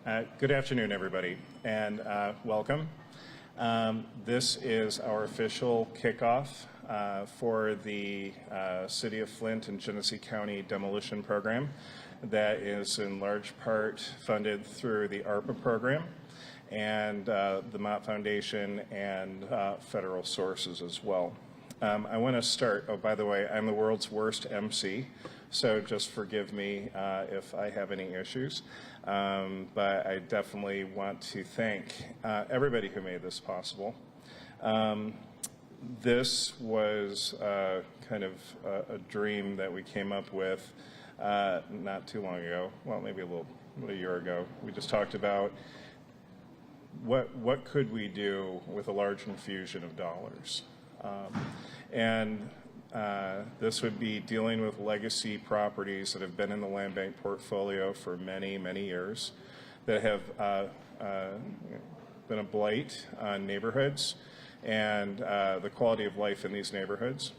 Good afternoon, everybody, and welcome. This is our official kickoff for the City of Flint and Genesee County Demolition Program that is in large part funded through the ARPA program and the Mott Foundation and federal sources as well. I want to start, oh, by the way, I'm the world's worst MC, so just forgive me if I have any issues. But I definitely want to thank everybody who made this possible. This was kind of a dream that we came up with not too long ago, well, maybe a year ago. We just talked about what could we do with a large infusion of dollars. This would be dealing with legacy properties that have been in the land bank portfolio for many, many years, that have been a blight on neighborhoods and the quality of life in these neighborhoods.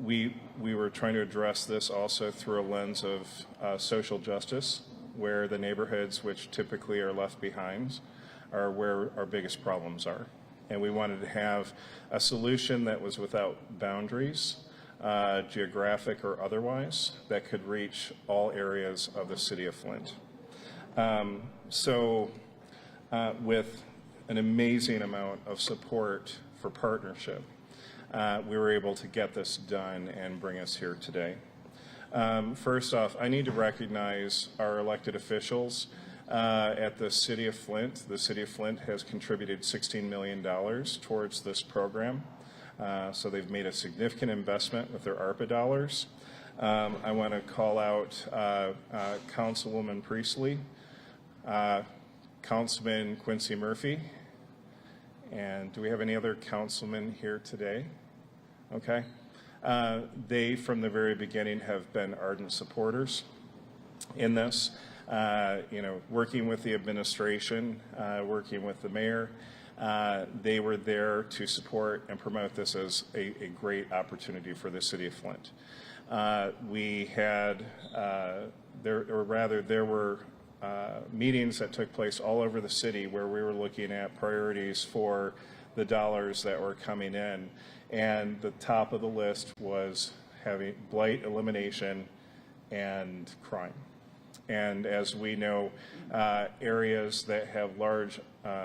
We were trying to address this also through a lens of social justice, where the neighborhoods which typically are left behind are where our biggest problems are. And we wanted to have a solution that was without boundaries, geographic or otherwise, that could reach all areas of the city of Flint. With an amazing amount of support for partnership, we were able to get this done and bring us here today. First off, I need to recognize our elected officials. At the City of Flint. The City of Flint has contributed $16 million towards this program. So they've made a significant investment with their ARPA dollars. I want to call out Councilwoman Priestley, Councilman Quincy Murphy, and do we have any other councilmen here today? Okay. They, from the very beginning, have been ardent supporters in this. Working with the administration, working with the mayor, they were there to support and promote this as a great opportunity for the city of Flint. We had, there were meetings that took place all over the city where we were looking at priorities for the dollars that were coming in. And the top of the list was having blight elimination and crime. And as we know, areas that have large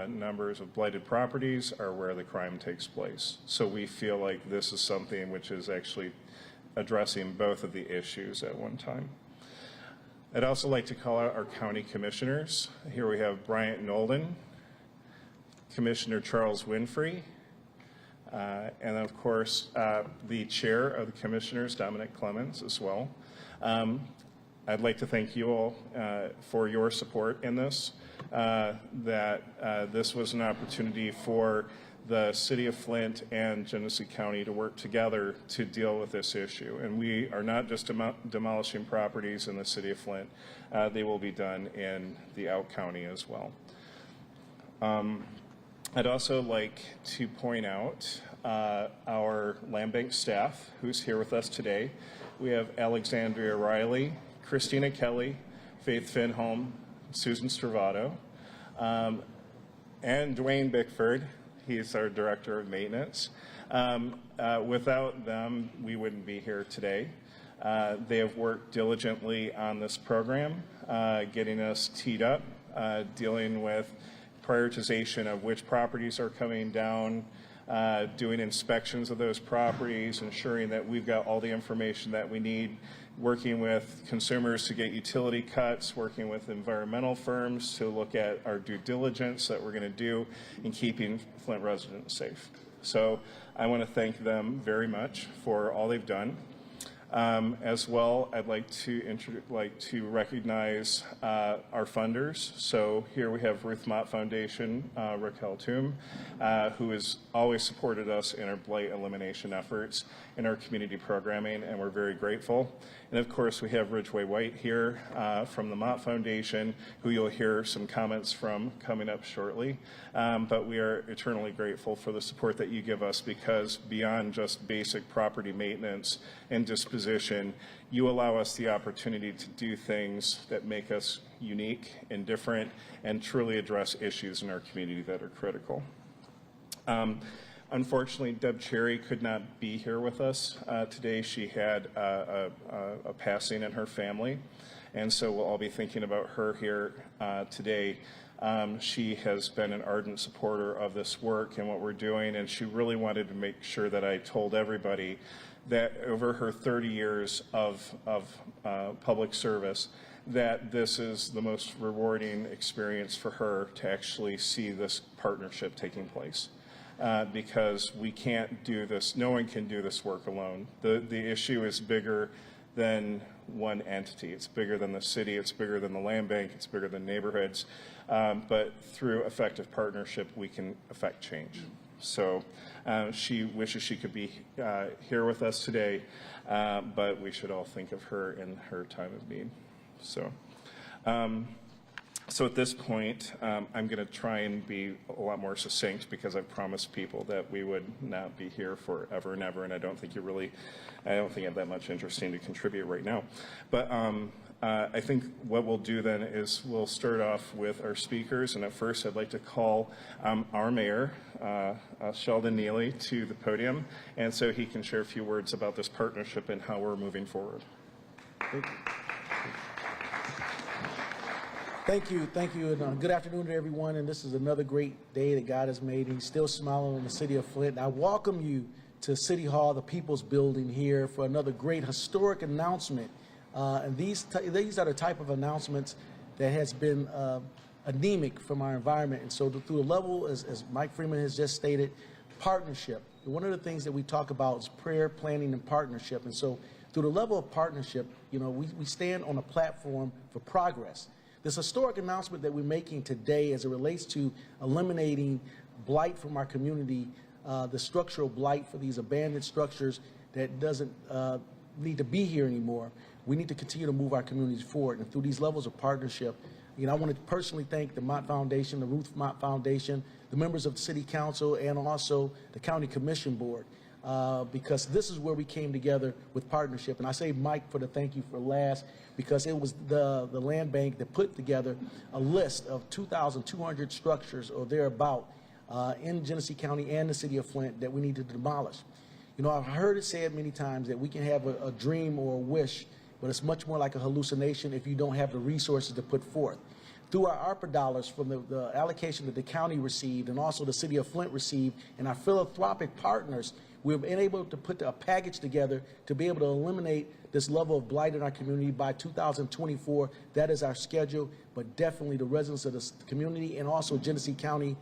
numbers of blighted properties are where the crime takes place. So we feel like this is something which is actually addressing both of the issues at one time. I'd also like to call out our county commissioners. Here we have Bryant Nolden, Commissioner Charles Winfrey, and then of course the chair of the commissioners, Dominic Clemens, as well. I'd like to thank you all for your support in this, this was an opportunity for the City of Flint and Genesee County to work together to deal with this issue. And we are not just demolishing properties in the City of Flint, they will be done in the Out County as well. I'd also like to point out our land bank staff who's here with us today. We have Alexandria Riley, Christina Kelly, Faith Finholm, Susan Stravato, and Dwayne Bickford. He's our Director of Maintenance. Without them, we wouldn't be here today. They have worked diligently on this program, getting us teed up, dealing with prioritization of which properties are coming down, doing inspections of those properties, ensuring that we've got all the information that we need, working with consumers to get utility cuts, working with environmental firms to look at our due diligence that we're going to do in keeping Flint residents safe. So I want to thank them very much for all they've done. As well, I'd like to recognize our funders. So here we have Ruth Mott Foundation, Raquel Toom, who has always supported us in our blight elimination efforts in our community programming, and we're very grateful. And of course, we have Ridgeway White here from the Mott Foundation, who you'll hear some comments from coming up shortly. But we are eternally grateful for the support that you give us, because beyond just basic property maintenance and disposition position, you allow us the opportunity to do things that make us unique and different and truly address issues in our community that are critical. Unfortunately, Deb Cherry could not be here with us today. She had a passing in her family, and so we'll all be thinking about her here today. She has been an ardent supporter of this work and what we're doing, and she really wanted to make sure that I told everybody that over her 30 years of public service, that this is the most rewarding experience for her to actually see this partnership taking place. Because we can't do this, no one can do this work alone. The issue is bigger than one entity. It's bigger than the city, it's bigger than the land bank, it's bigger than neighborhoods. But through effective partnership, we can affect change. So she wishes she could be here with us today, but we should all think of her in her time of need. So at this point, I'm going to try and be a lot more succinct because I've promised people that we would not be here forever and ever, and I don't think you have that much interesting to contribute right now. But I think what we'll do then is we'll start off with our speakers, and at first I'd like to call our mayor, Sheldon Neely, to the podium, and so he can share a few words about this partnership and how we're moving forward. Thank you. Thank you, and good afternoon to everyone. And this is another great day that God has made. He's still smiling on the city of Flint. I welcome you to City Hall, the People's Building here, for another great historic announcement. And these are the type of announcements that has been anemic from our environment. And so through the level, as Mike Freeman has just stated, partnership. One of the things that we talk about is prayer, planning, and partnership. And so through the level of partnership, you know, we stand on a platform for progress. This historic announcement that we're making today as it relates to eliminating blight from our community, the structural blight for these abandoned structures that doesn't need to be here anymore, we need to continue to move our communities forward. And through these levels of partnership, you know, I want to personally thank the Mott Foundation, the Ruth Mott Foundation, the members of the City Council, and also the County Commission Board. Because this is where we came together with partnership. And I say Mike for the thank you for last, because it was the land bank that put together a list of 2,200 structures or thereabout in Genesee County and the city of Flint that we need to demolish. You know, I've heard it said many times that we can have a dream or a wish, but it's much more like a hallucination if you don't have the resources to put forth. Through our ARPA dollars from the allocation that the county received and also the city of Flint received and our philanthropic partners, we've been able to put a package together to be able to eliminate this level of blight in our community by 2024. That is our schedule, but definitely the residents of the community and also Genesee County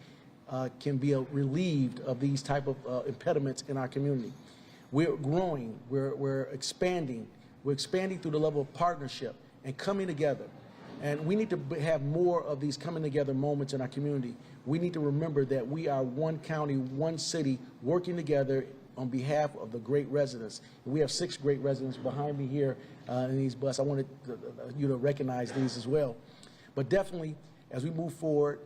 can be relieved of these type of impediments in our community. We're growing, we're expanding through the level of partnership and coming together. And we need to have more of these coming together moments in our community. We need to remember that we are one county, one city, working together on behalf of the great residents. We have 6 great residents behind me here in these buses. I wanted you to recognize these as well. But definitely, as we move forward,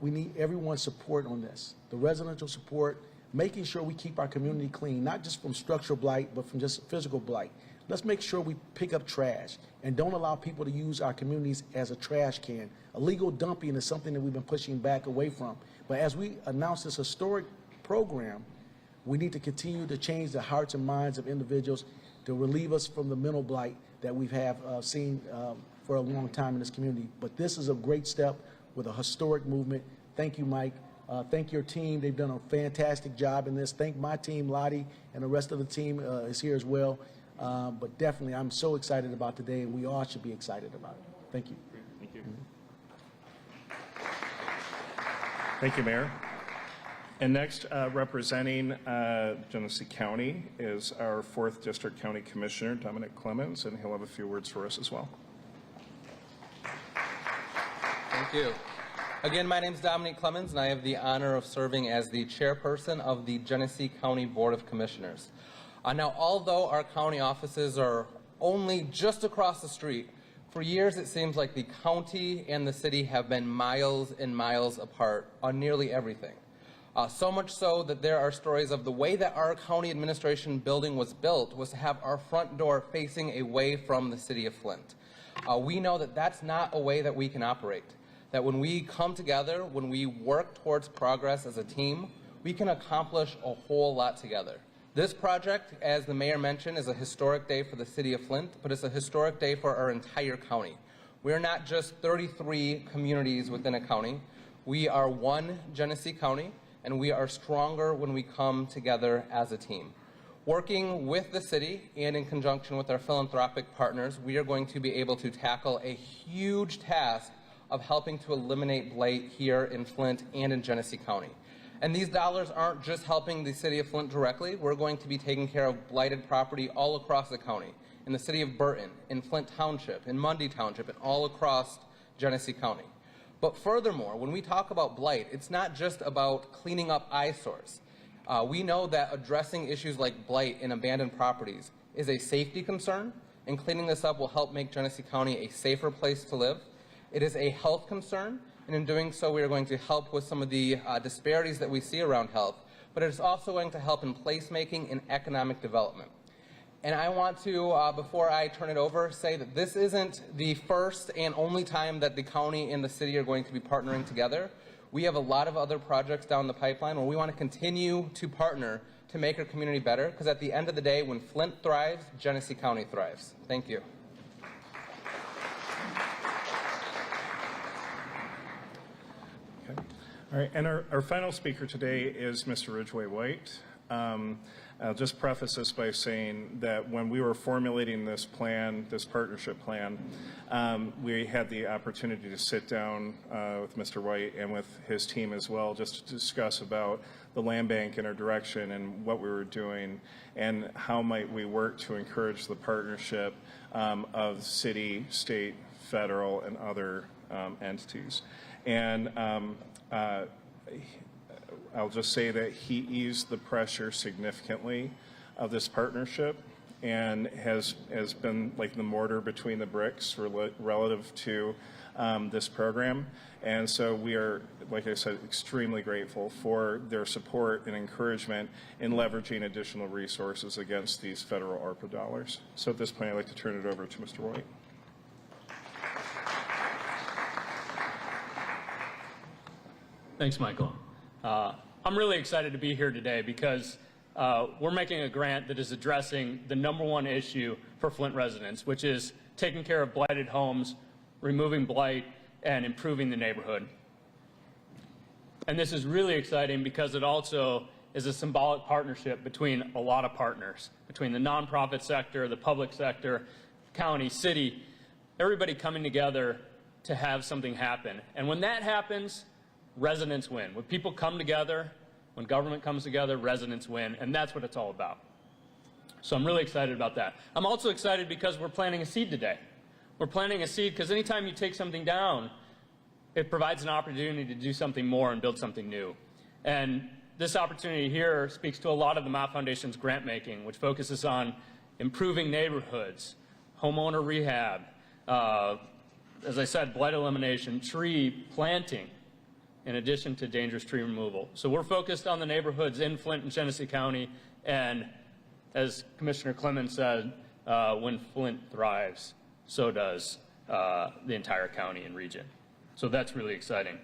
we need everyone's support on this. The residential support, making sure we keep our community clean, not just from structural blight, but from just physical blight. Let's make sure we pick up trash and don't allow people to use our communities as a trash can. Illegal dumping is something that we've been pushing back away from. But as we announce this historic program, we need to continue to change the hearts and minds of individuals to relieve us from the mental blight that we've seen for a long time in this community. But this is a great step with a historic movement. Thank you, Mike. Thank your team. They've done a fantastic job in this. Thank my team, Lottie, and the rest of the team is here as well. But definitely, I'm so excited about today, and we all should be excited about it. Thank you. Thank you. Thank you, Mayor. And next, representing Genesee County is our 4th District County Commissioner, Dominic Clemens, and he'll have a few words for us as well. Thank you. Again, my name is Dominic Clemens, and I have the honor of serving as the chairperson of the Genesee County Board of Commissioners. Now, although our county offices are only just across the street, for years it seems like the county and the city have been miles and miles apart on nearly everything. So much so that there are stories of the way that our county administration building was built was to have our front door facing away from the city of Flint. We know that that's not a way that we can operate. That when we come together, when we work towards progress as a team, we can accomplish a whole lot together. This project, as the mayor mentioned, is a historic day for the city of Flint, but it's a historic day for our entire county. We are not just 33 communities within a county. We are one Genesee County, and we are stronger when we come together as a team. Working with the city and in conjunction with our philanthropic partners, we are going to be able to tackle a huge task of helping to eliminate blight here in Flint and in Genesee County. And these dollars aren't just helping the city of Flint directly. We're going to be taking care of blighted property all across the county, in the city of Burton, in Flint Township, in Mundy Township, and all across Genesee County. But furthermore, when we talk about blight, it's not just about cleaning up eyesores. We know that addressing issues like blight in abandoned properties is a safety concern, and cleaning this up will help make Genesee County a safer place to live. It is a health concern, and in doing so, we are going to help with some of the disparities that we see around health, but it is also going to help in placemaking and economic development. And I want to, before I turn it over, say that this isn't the first and only time that the county and the city are going to be partnering together. We have a lot of other projects down the pipeline where we want to continue to partner to make our community better, because at the end of the day, when Flint thrives, Genesee County thrives. Thank you. Okay. All right, and our final speaker today is Mr. Ridgway White. I'll just preface this by saying that when we were formulating this plan, this partnership plan, we had the opportunity to sit down with Mr. White and with his team as well, just to discuss about the land bank and our direction and what we were doing and how might we work to encourage the partnership of city, state, federal, and other entities. And I'll just say that he eased the pressure significantly of this partnership and has been like the mortar between the bricks relative to this program. And so we are, like I said, extremely grateful for their support and encouragement in leveraging additional resources against these federal ARPA dollars. So at this point, I'd like to turn it over to Mr. White. Thanks, Michael. I'm really excited to be here today because we're making a grant that is addressing the #1 issue for Flint residents, which is taking care of blighted homes, removing blight, and improving the neighborhood. And this is really exciting because it also is a symbolic partnership between a lot of partners, between the nonprofit sector, the public sector, county, city, everybody coming together to have something happen. And when that happens, residents win. When people come together, when government comes together, residents win, and that's what it's all about. So I'm really excited about that. I'm also excited because we're planting a seed today. We're planting a seed because anytime you take something down, it provides an opportunity to do something more and build something new. And this opportunity here speaks to a lot of the Mott Foundation's grant making, which focuses on improving neighborhoods, homeowner rehab, as I said, blight elimination, tree planting, in addition to dangerous tree removal. So we're focused on the neighborhoods in Flint and Genesee County, and as Commissioner Clemens said, when Flint thrives, so does the entire county and region. So that's really exciting.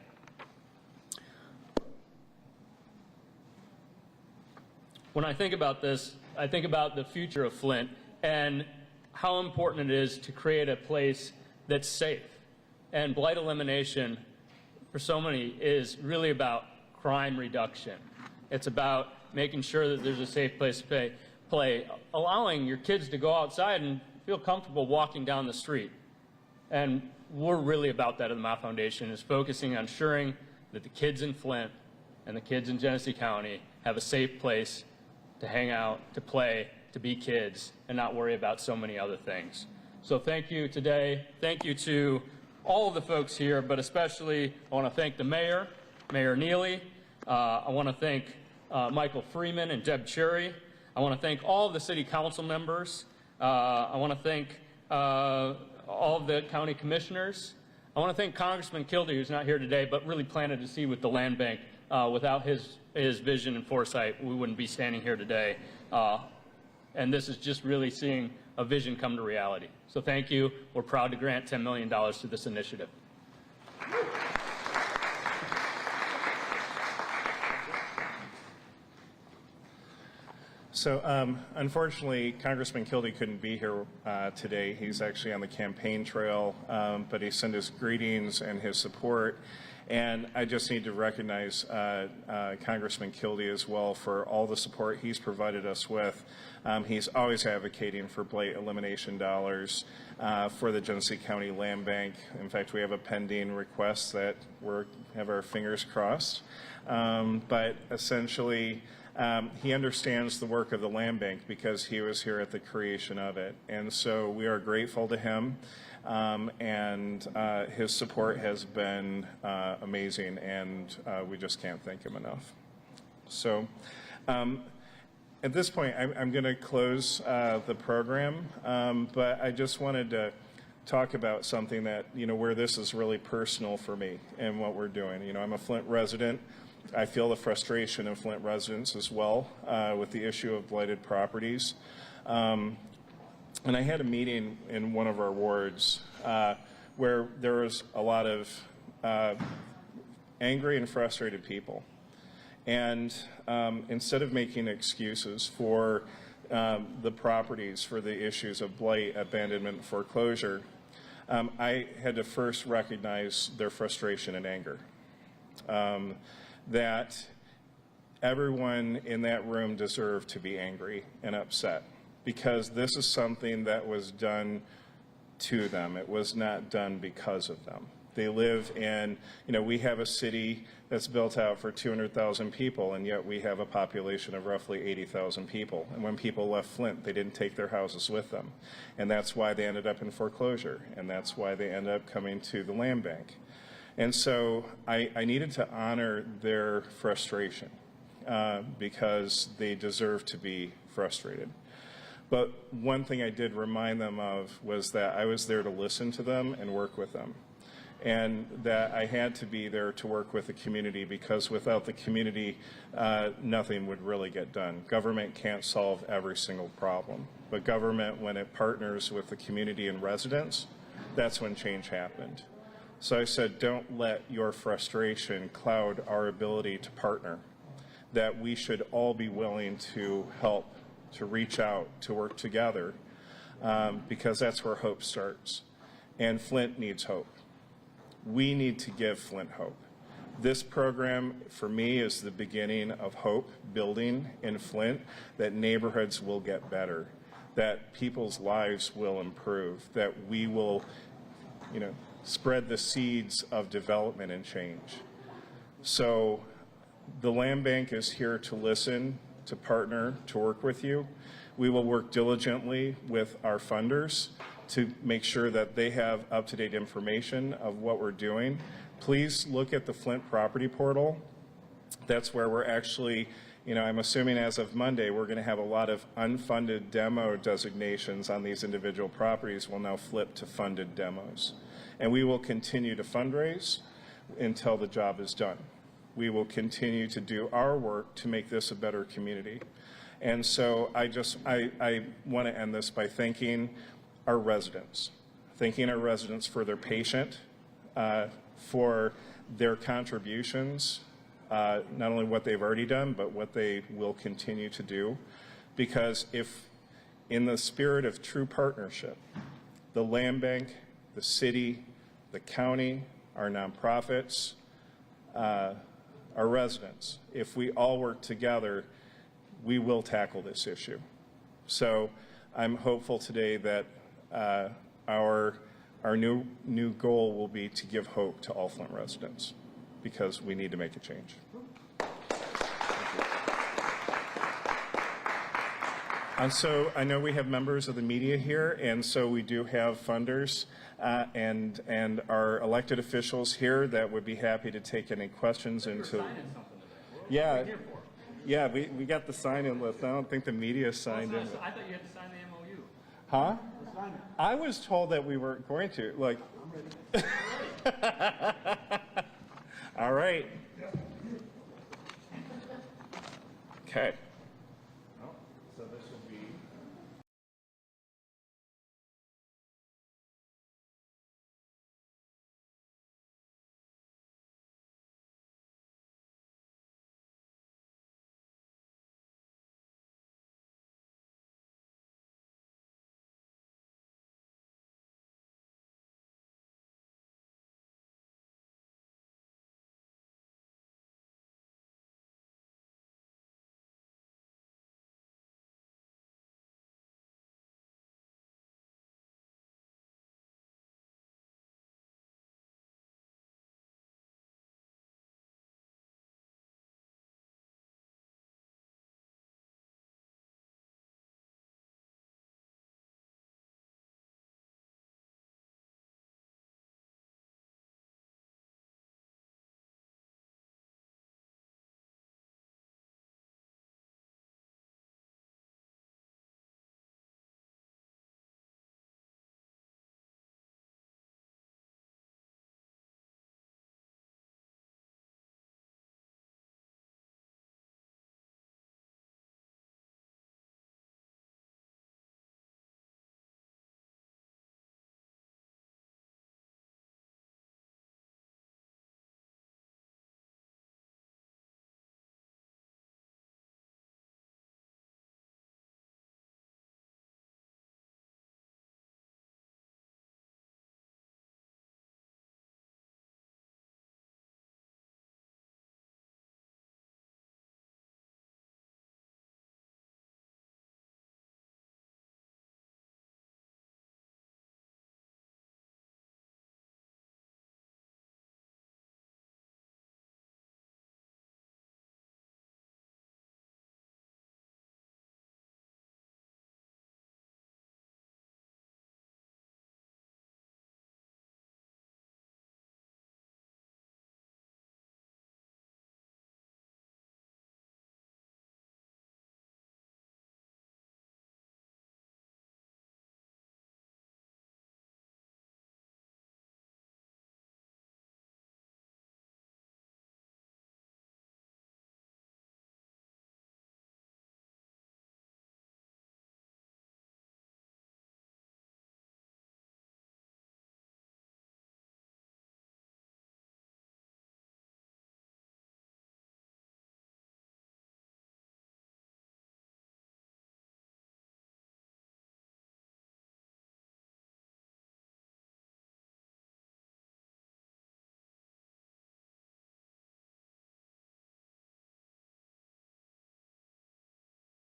When I think about this, I think about the future of Flint and how important it is to create a place that's safe. And blight elimination for so many is really about crime reduction. It's about making sure that there's a safe place to play, allowing your kids to go outside and feel comfortable walking down the street. And we're really about that at the Mott Foundation, is focusing on ensuring that the kids in Flint and the kids in Genesee County have a safe place to hang out, to play, to be kids, and not worry about so many other things. So thank you today. Thank you to all of the folks here, but especially I want to thank the mayor, Mayor Neely. I want to thank Michael Freeman and Deb Cherry. I want to thank all of the city council members. I want to thank all of the county commissioners. I want to thank Congressman Kildee, who's not here today, but really planted a seed with the land bank Without his vision and foresight, we wouldn't be standing here today. And this is just really seeing a vision come to reality. So thank you. We're proud to grant $10 million to this initiative. So unfortunately, Congressman Kildee couldn't be here today. He's actually on the campaign trail, but he sent his greetings and his support. And I just need to recognize Congressman Kildee as well for all the support he's provided us with. He's always advocating for blight elimination dollars for the Genesee County Land Bank. In fact, we have a pending request that we have our fingers crossed. But essentially, he understands the work of the land bank because he was here at the creation of it. And so we are grateful to him. And his support has been amazing, and we just can't thank him enough. So at this point, I'm going to close the program, but I just wanted to talk about something that, where this is really personal for me and what we're doing. I'm a Flint resident. I feel the frustration of Flint residents as well with the issue of blighted properties. And I had a meeting in one of our wards where there was a lot of angry and frustrated people. And instead of making excuses for the properties, for the issues of blight, abandonment, foreclosure, I had to first recognize their frustration and anger. That everyone in that room deserved to be angry and upset, because this is something that was done to them. It was not done because of them. They live in, we have a city that's built out for 200,000 people, and yet we have a population of roughly 80,000 people. And when people left Flint, they didn't take their houses with them. And that's why they ended up in foreclosure, and that's why they ended up coming to the land bank. And so I needed to honor their frustration because they deserve to be frustrated. But one thing I did remind them of was that I was there to listen to them and work with them. And that I had to be there to work with the community, because without the community, nothing would really get done. Government can't solve every single problem. But government, when it partners with the community and residents, that's when change happened. So I said, don't let your frustration cloud our ability to partner, that we should all be willing to help, to reach out, to work together, because that's where hope starts. And Flint needs hope. We need to give Flint hope. This program, for me, is the beginning of hope building in Flint, that neighborhoods will get better, that people's lives will improve, that we will, spread the seeds of development and change. So the land bank is here to listen, to partner, to work with you. We will work diligently with our funders to make sure that they have up-to-date information of what we're doing. Please look at the Flint property portal. That's where we're actually, I'm assuming as of Monday, we're going to have a lot of unfunded demo designations on these individual properties will now flip to funded demos. And we will continue to fundraise until the job is done. We will continue to do our work to make this a better community. And so I want to end this by thanking our residents for their patience, for their contributions, not only what they've already done, but what they will continue to do. Because if, in the spirit of true partnership, the land bank, the city, the county, our nonprofits, our residents, if we all work together, we will tackle this issue. So I'm hopeful today that our new goal will be to give hope to all Flint residents, because we need to make a change. And so I know we have members of the media here, and so we do have funders and our elected officials here that would be happy to take any questions into. Yeah, yeah, we got the sign-in list. I don't think the media signed in. I thought you had to sign the MOU. Huh? I was told that we weren't going to. Like, all right. Okay. Well, so this will be